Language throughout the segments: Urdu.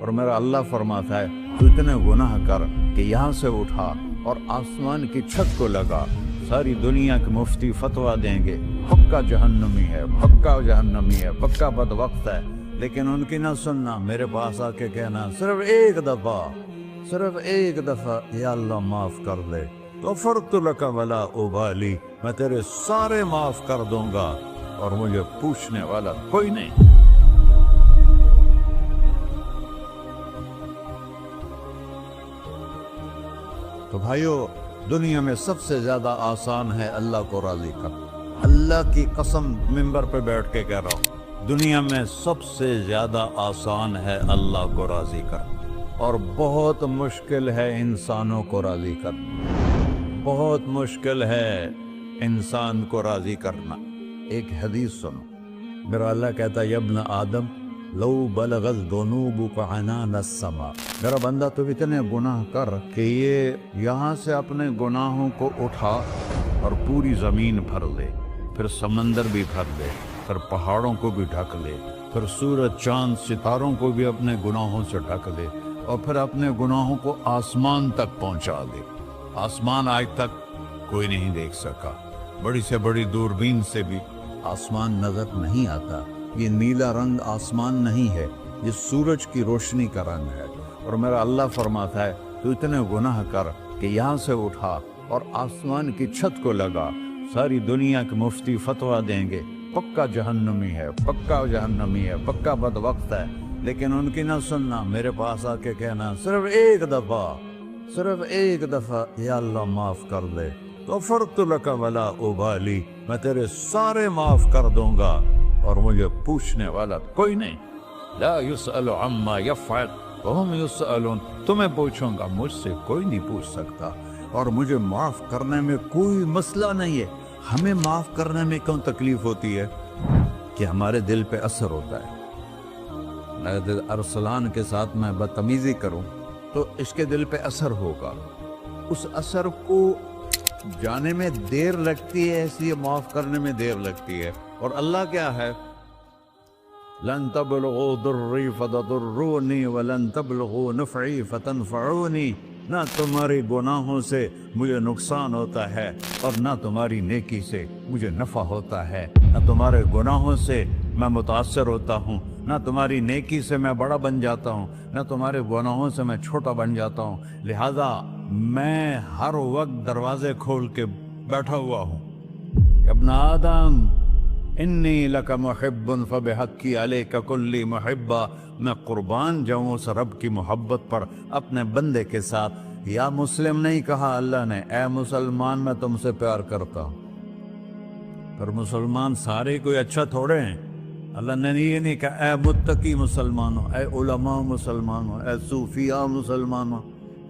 اور میرا اللہ فرماتا ہے تو اتنے گناہ کر کہ یہاں سے اٹھا اور آسمان کی چھت کو لگا، ساری دنیا کے مفتی فتویٰ دیں گے پکا جہنمی ہے، پکا جہنمی ہے، پکا بدبخت ہے، لیکن ان کی نہ سننا، میرے پاس آ کے کہنا صرف ایک دفعہ یا اللہ معاف کر دے، غفرت لک ولا ابالی، میں تیرے سارے معاف کر دوں گا اور مجھے پوچھنے والا کوئی نہیں۔ تو بھائیو، دنیا میں سب سے زیادہ آسان ہے اللہ کو راضی کرنا، اللہ کی قسم ممبر پہ بیٹھ کے کہہ رہا ہوں، دنیا میں سب سے زیادہ آسان ہے اللہ کو راضی کرنا، اور بہت مشکل ہے انسانوں کو راضی کرنا، بہت مشکل ہے انسان کو راضی کرنا۔ ایک حدیث سنو، میرا اللہ کہتا ہے یا ابن آدم لو بلغت ذنوبک عنان السماء، میرا بندہ تو اتنے گناہ کر کہ یہ یہاں سے اپنے گناہوں کو اٹھا اور پوری زمین بھر دے، پھر سمندر بھی بھر دے، پھر پہاڑوں کو بھی ڈھک لے، پھر سورج چاند ستاروں کو بھی اپنے گناہوں سے ڈھک دے، اور پھر اپنے گناہوں کو آسمان تک پہنچا دے۔ آسمان آج تک کوئی نہیں دیکھ سکا، بڑی سے بڑی دوربین سے بھی آسمان نظر نہیں آتا۔ یہ نیلا رنگ آسمان نہیں ہے، یہ سورج کی روشنی کا رنگ ہے۔ اور میرا اللہ فرماتا ہے تو اتنے گناہ کر کہ یہاں سے اٹھا اور آسمان کی چھت کو لگا، ساری دنیا کے مفتی فتویٰ دیں گے پکا جہنمی ہے، پکا جہنمی ہے، پکا بدبخت ہے، لیکن ان کی نہ سننا، میرے پاس آ کے کہنا صرف ایک دفعہ یا اللہ معاف کر دے، غفرت لک ولا ابالی، میں تیرے سارے معاف کر دوں گا اور مجھے پوچھنے والا کوئی نہیں۔ لا يسأل عما يفعل وهم يسألون، تمہیں پوچھوں گا، مجھ سے کوئی نہیں پوچھ سکتا، اور مجھے معاف کرنے میں کوئی مسئلہ نہیں ہے۔ ہمیں معاف کرنے میں کیوں تکلیف ہوتی ہے؟ کہ ہمارے دل پہ اثر ہوتا ہے۔ اگر ارسلان کے ساتھ میں بدتمیزی کروں تو اس کے دل پہ اثر ہوگا، اس اثر کو جانے میں دیر لگتی ہے، اس لیے معاف کرنے میں دیر لگتی ہے۔ اور اللہ کیا ہے؟ لن تبلغوا ضرری فتضرونی ولن تبلغوا نفعی فتنفعونی، نہ تمہاری گناہوں سے مجھے نقصان ہوتا ہے اور نہ تمہاری نیکی سے مجھے نفع ہوتا ہے، نہ تمہارے گناہوں سے میں متاثر ہوتا ہوں، نہ تمہاری نیکی سے میں بڑا بن جاتا ہوں، نہ تمہارے گناہوں سے میں چھوٹا بن جاتا ہوں، لہذا میں ہر وقت دروازے کھول کے بیٹھا ہوا ہوں۔ ابن آدم انی لک محب فبحقی علیک کلی محبہ، میں قربان جاؤں اس رب کی محبت پر اپنے بندے کے ساتھ۔ یا مسلم نہیں کہا اللہ نے، اے مسلمان میں تم سے پیار کرتا ہوں۔ پر مسلمان سارے کوئی اچھا تھوڑے ہیں، اللہ نے یہ نہیں کہا اے متقی مسلمانوں، اے علماء مسلمانوں، اے صوفیاء مسلمانوں،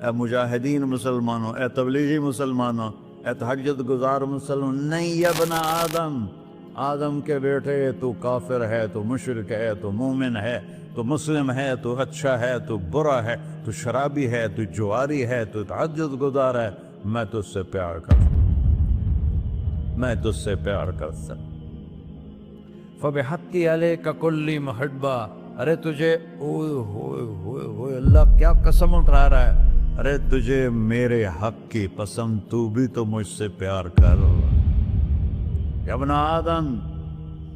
اے مجاہدین مسلمانوں، اے تبلیغی مسلمانوں، اے تہجد گزار مسلمان، نہیں یا ابن آدم، آدم کے بیٹے، تو کافر ہے، تو مشرک ہے، تو مومن ہے، تو مسلم ہے، تو اچھا ہے، تو برا ہے، تو شرابی ہے، تو جواری ہے، تو تہجد گزار ہے، میں تجھ سے پیار کرتا ہوں، میں تجھ سے پیار کرتا ہوں۔ فبحقی علیک کلی محبہ، ارے تجھے اوئے ہوئے ہوئے ہوئے، اللہ کیا قسم اٹھا رہا ہے، ارے تجھے میرے حق کی قسم، تو بھی تو مجھ سے پیار کر۔ یا ابن آدم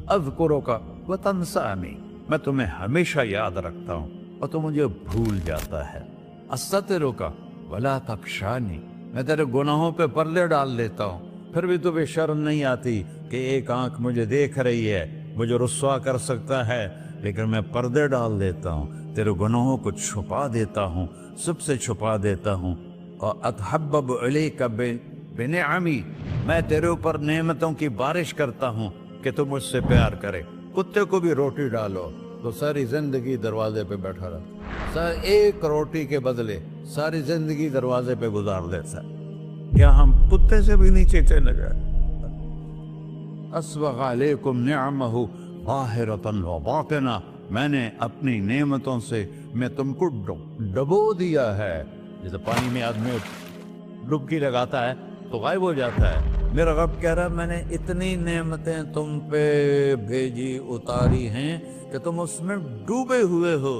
اذکرک وتنسانی، میں تمہیں ہمیشہ یاد رکھتا ہوں اور تو مجھے بھول جاتا ہے۔ استترک ولا تخشانی، میں تیرے گناہوں پہ پردے ڈال دیتا ہوں، پھر بھی تمہیں شرم نہیں آتی کہ ایک آنکھ مجھے دیکھ رہی ہے، مجھے رسوا کر سکتا ہے، لیکن میں پردے ڈال دیتا ہوں، تیرے گناہوں کو چھپا دیتا ہوں، سب سے چھپا دیتا ہوں۔ اور اتحبب الیک بنعمی، میں تیرے اوپر نعمتوں کی بارش کرتا ہوں کہ تو مجھ سے پیار کرے۔ کتے کو بھی روٹی ڈالو تو ساری زندگی دروازے پہ بیٹھا رہتا، ایک روٹی کے بدلے ساری زندگی دروازے پہ گزار دیتا ہے۔ کیا ہم کتے سے بھی نیچے چلے گئے؟ اسبغ علیکم نعمہ ظاہرۃ و باطنہ، میں نے اپنی نعمتوں سے میں تم کو ڈبو دیا ہے، جیسے پانی میں آدمی ڈبکی لگاتا ہے تو غائب ہو جاتا ہے۔ میرا رب کہہ رہا ہے میں نے اتنی نعمتیں تم پہ بھیجی، اتاری ہیں کہ تم اس میں ڈوبے ہوئے ہو،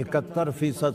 71%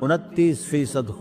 29%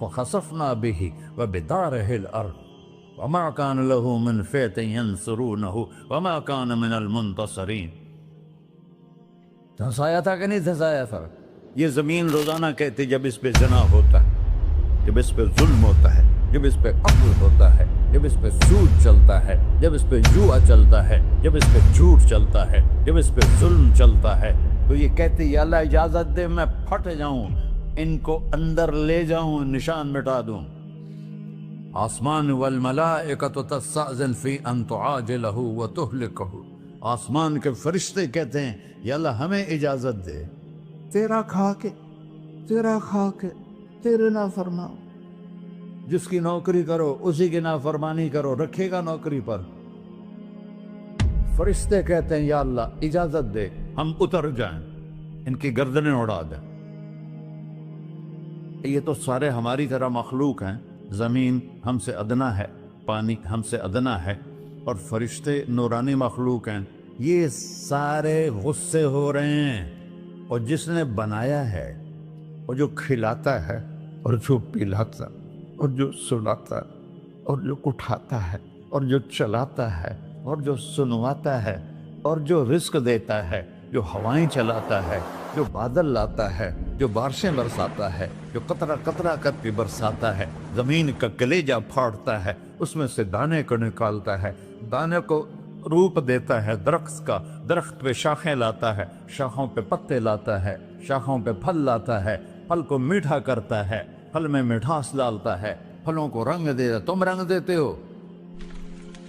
فخسفنا به وبداره الأرض وما كان له من فئة ينصرونه وما كان من المنتصرين. دھنسایا تھا کہ نہیں دھنسایا تھا؟ یہ زمین روزانہ کہتے جب اس پہ زنا ہوتا ہے، جب اس پہ ظلم ہوتا ہے، جب اس پہ قتل ہوتا ہے، جب اس پہ سود چلتا ہے، جب اس پہ جوا چلتا ہے، جب اس پہ جھوٹ چلتا ہے، جب اس پہ ظلم چلتا ہے، تو یہ کہتے یا اللہ اجازت دے میں پھٹ جاؤں، ان کو اندر لے جاؤں، نشان مٹا دوں. آسمان والملائکۃ تستأذن فی ان تعاجلہ وتہلکہ. آسمان کے فرشتے کہتے ہیں یا اللہ ہمیں اجازت دے، تیرا کھا کے تیرے نافرمان، جس کی نوکری کرو اسی کی نافرمانی کرو، رکھے گا نوکری پر. فرشتے کہتے ہیں یا اللہ اجازت دے ہم اتر جائیں، ان کی گردنیں اڑا دیں. یہ تو سارے ہماری طرح مخلوق ہیں. زمین ہم سے ادنا ہے، پانی ہم سے ادنا ہے، اور فرشتے نورانی مخلوق ہیں. یہ سارے غصے ہو رہے ہیں، اور جس نے بنایا ہے، اور جو کھلاتا ہے، اور جو پلاتا، اور جو سلاتا، اور جو اٹھاتا ہے، اور جو چلاتا ہے، اور جو سنواتا ہے، اور جو رزق دیتا ہے، جو ہوائیں چلاتا ہے، جو بادل لاتا ہے، جو بارشیں برساتا ہے، جو قطرہ قطرہ کر کے برساتا ہے، زمین کا کلیجہ پھاڑتا ہے، اس میں سے دانے کو نکالتا ہے، دانے کو روپ دیتا ہے درخت کا، درخت پہ شاخیں لاتا ہے، شاخوں پہ پتے لاتا ہے، شاخوں پہ پھل لاتا ہے، پھل کو میٹھا کرتا ہے، پھل میں مٹھاس ڈالتا ہے، پھلوں کو رنگ دیتا ہے. تم رنگ دیتے ہو،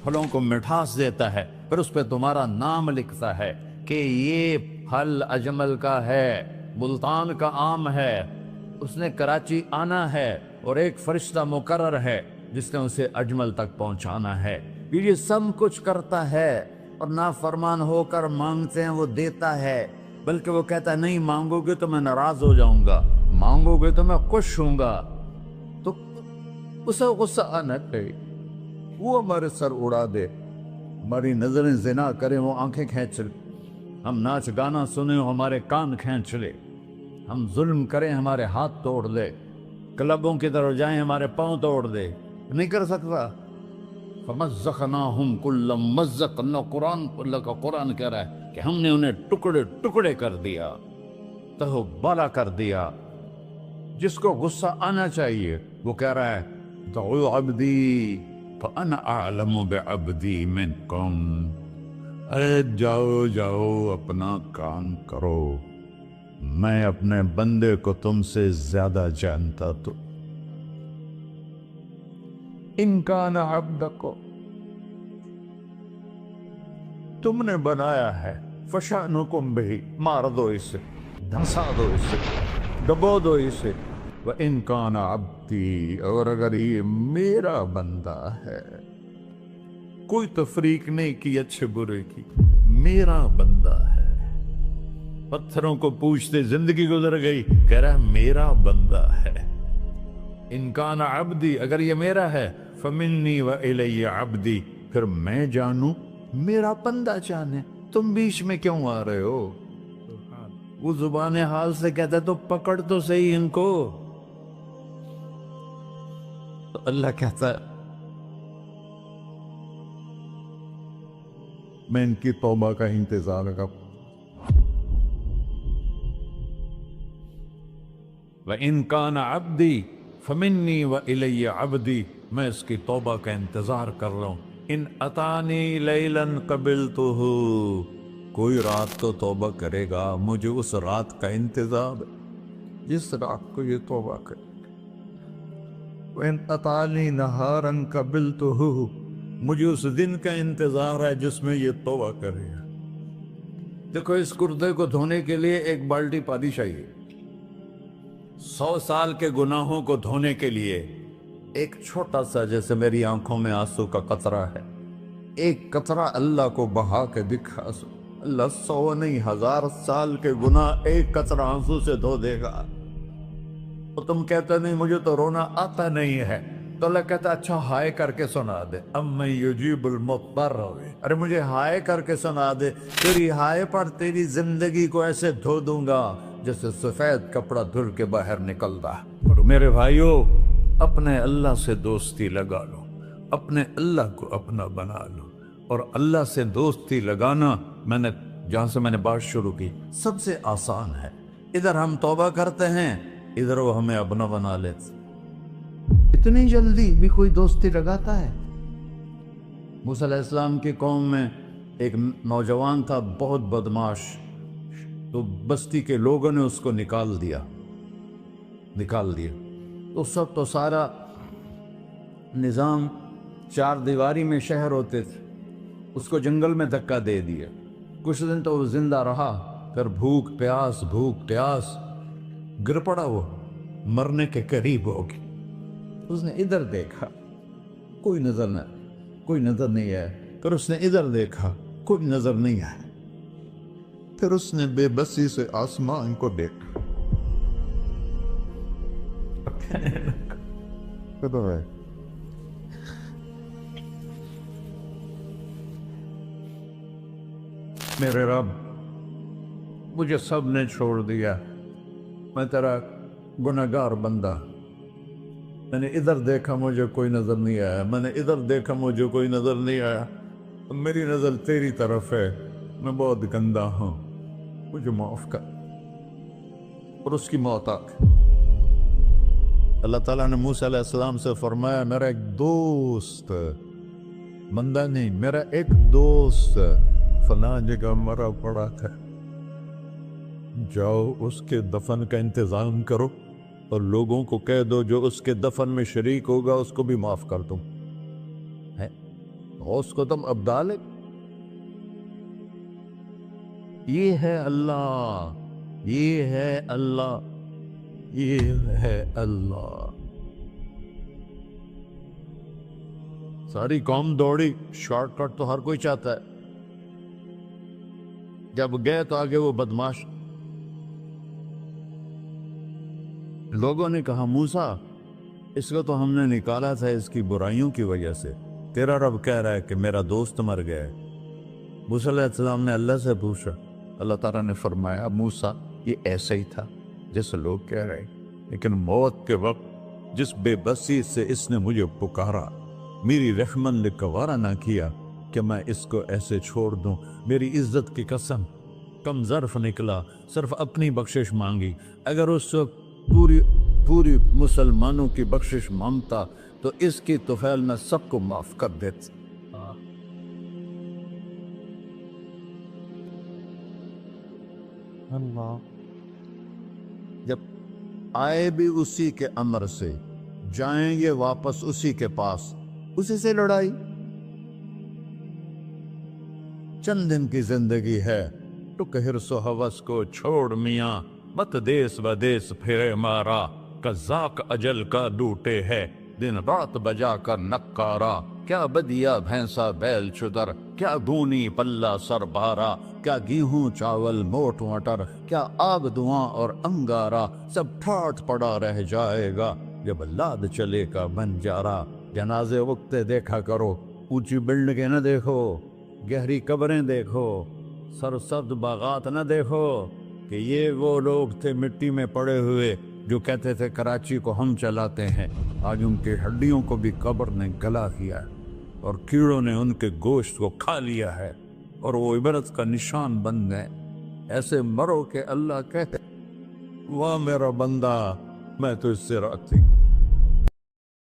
پھلوں کو مٹھاس دیتا ہے، پھر اس پہ تمہارا نام لکھتا ہے کہ یہ پھل اجمل کا ہے، ملتان کا آم ہے، اس نے کراچی آنا ہے، اور ایک فرشتہ مقرر ہے جس نے اسے اجمل تک پہنچانا ہے. یہ سب کچھ کرتا ہے، اور نافرمان ہو کر مانگتے ہیں وہ دیتا ہے، بلکہ وہ کہتا ہے نہیں مانگو گے تو میں ناراض ہو جاؤں گا، مانگو گے تو میں خوش ہوں گا. تو اسے غصہ آنا چاہیے، وہ ہمارے سر اڑا دے، ہماری نظریں زنا کریں وہ آنکھیں کھینچ لے، ہم ناچ گانا سنیں ہمارے کان کھینچ لے، ہم ظلم کریں ہمارے ہاتھ توڑ دے، کلبوں کی طرف جائیں ہمارے پاؤں توڑ دے. نہیں کر سکتا. فَمَزَّقْنَاهُمْ كُلَّ مَزَّقٍ. اللہ کا قرآن کہہ رہا ہے کہ ہم نے انہیں ٹکڑے ٹکڑے کر دیا، تہو بالا کر دیا. جس کو غصہ آنا چاہیے وہ کہہ رہا ہے دعوا عبدی فانا اعلم بعبدی منکم. ارے جاؤ جاؤ اپنا کام کرو، میں اپنے بندے کو تم سے زیادہ جانتا. تو ان کان عبدکو، تم نے بنایا ہے، فشانکم بہی، مار دو اسے، دھنسا دو اسے، دبو دو اسے. وَإِن كَانَ عَبْدِي، اور اگر یہ میرا بندہ ہے، کوئی تفریق نہیں کی اچھے برے کی، میرا بندہ ہے. پتھروں کو پوچھتے زندگی گزر گئی، کہہ رہا ہے میرا بندہ ہے. ان کان عبدی، اگر یہ میرا ہے، فمنی وإلی عبدی، پھر میں جانوں میرا بندہ جانے. تم بیچ میں کیوں آ رہے ہو؟ وہ زبان حال سے کہتا ہے تو پکڑ تو صحیح ان کو. تو اللہ کہتا ہے میں ان کی توبہ کا انتظار کروں. وَإِن كَانَ عَبْدِي فَمِنِّي وَإِلَيَّ عَبْدِي، میں اس کی توبہ کا انتظار کر رہا ہوں. ان اتانی لیلاً قبلتہ، کوئی رات تو توبہ کرے گا، مجھے اس رات کا انتظار ہے جس رات کو یہ توبہ کرے. وَإِنْ أَطَانِي نَهَارًا قَبِلْتُهُ، مجھے اس دن کا انتظار ہے جس میں یہ توبہ کرے گا. دیکھو اس کردے کو دھونے کے لیے ایک بالٹی پانی چاہیے. 100 سال کے گناہوں کو دھونے کے لیے ایک چھوٹا سا، جیسے میری آنکھوں میں آنسو کا قطرہ ہے، ایک قطرہ اللہ کو بہا کے دکھا. اللہ 100 نہیں 1000 سال کے گناہ ایک قطرہ آنسو سے دھو دے گا. تو تم کہتے نہیں مجھے تو رونا آتا نہیں ہے، تو اللہ کہتا اچھا ہائے کر کے سنا دے. اَمَّن يُجِيبُ الْمُضْطَرَّ، ارے مجھے ہائے کر کے سنا دے، تیری ہائے پر تیری زندگی کو ایسے دھو دوں گا جیسے سفید کپڑا دھل کے باہر نکلتا. میرے بھائیو، اپنے اللہ سے دوستی لگا لو، اپنے اللہ کو اپنا بنا لو۔ اور اللہ سے دوستی لگانا، جہاں سے میں نے بات شروع کی، سب سے آسان ہے۔ ادھر ہم توبہ کرتے ہیں، ادھر وہ ہمیں اپنا بنا لیتے۔ اتنی جلدی بھی کوئی دوستی لگاتا ہے؟ موسیٰ علیہ السلام کی قوم میں ایک نوجوان تھا، بہت بدماش، تو بستی کے لوگوں نے اس کو نکال دیا۔ تو سب تو سارا نظام چار دیواری میں شہر ہوتے تھے، اس کو جنگل میں دھکا دے دیا۔ کچھ دن تو وہ زندہ رہا، پھر بھوک پیاس گر پڑا، وہ مرنے کے قریب ہو گیا۔ اس نے ادھر دیکھا، کوئی نظر نہیں آیا، پھر اس نے ادھر دیکھا، کوئی نظر نہیں آیا، پھر اس نے بے بسی سے آسمان کو دیکھا۔ میرے رب، مجھے سب نے چھوڑ دیا، میں تیرا گنہگار بندہ، میں نے ادھر دیکھا مجھے کوئی نظر نہیں آیا، میں نے ادھر دیکھا مجھے کوئی نظر نہیں آیا، میری نظر تیری طرف ہے، میں بہت گندا ہوں، مجھے معاف کر۔ اور اس کی موت آ گئی۔ اللہ تعالیٰ نے موسیٰ علیہ السلام سے فرمایا، میرا ایک دوست، بندہ نہیں، میرا ایک دوست فلاں جگہ مرا پڑا ہے، جاؤ اس کے دفن کا انتظام کرو اور لوگوں کو کہہ دو جو اس کے دفن میں شریک ہوگا اس کو بھی معاف کر دوں۔ اس کو تم ابدال ہے۔ یہ ہے اللہ، یہ ہے اللہ، یہ ہے اللہ۔ ساری قوم دوڑی، شارٹ کٹ تو ہر کوئی چاہتا ہے۔ جب گئے تو آگے وہ بدماش، لوگوں نے کہا موسیٰ اس کو تو ہم نے نکالا تھا اس کی برائیوں کی وجہ سے، تیرا رب کہہ رہا ہے کہ میرا دوست مر گیا ہے۔ موسیٰ علیہ السلام نے اللہ سے پوچھا، اللہ تعالیٰ نے فرمایا موسیٰ یہ ایسا ہی تھا جیسے لوگ کہہ رہے، لیکن موت کے وقت جس بے بسی سے اس نے مجھے پکارا، میری رحمت نے گوارا نہ کیا کہ میں اس کو ایسے چھوڑ دوں۔ میری عزت کی قسم، کم ظرف نکلا، صرف اپنی بخشش مانگی۔ اگر اس وقت پوری مسلمانوں کی بخشش مانگتا تو اس کی طفیل میں سب کو معاف کر دیتا۔ اللہ جب آئے بھی اسی کے امر سے، جائیں گے واپس اسی کے پاس، اسی سے لڑائی۔ چند دن کی زندگی ہے، تو حرص و ہوس کو چھوڑ میاں، مت دیس بدیس پھرے مارا، قزاق اجل کا لوٹے ہے، دن رات بجا کر نکارا، کیا بدیا بھینسا بیل چدر، کیا گونی پلہ سر بارا، کیا گیہوں چاول موٹ مٹر، کیا آگ دھواں اور انگارا، سب ٹھاٹ پڑا رہ جائے گا جب لاد چلے کا بنجارا۔ جنازے وقتے دیکھا کرو، اونچی بلڈنگیں نہ دیکھو، گہری قبریں دیکھو، سرسبز باغات نہ دیکھو کہ یہ وہ لوگ تھے مٹی میں پڑے ہوئے جو کہتے تھے کراچی کو ہم چلاتے ہیں۔ آج ان کی ہڈیوں کو بھی قبر نے گلا کیا ہے اور کیڑوں نے ان کے گوشت کو کھا لیا ہے اور وہ عبرت کا نشان بن گئے۔ ایسے مرو کہ اللہ کہتے واہ میرا بندہ، میں تو اس سے راضی۔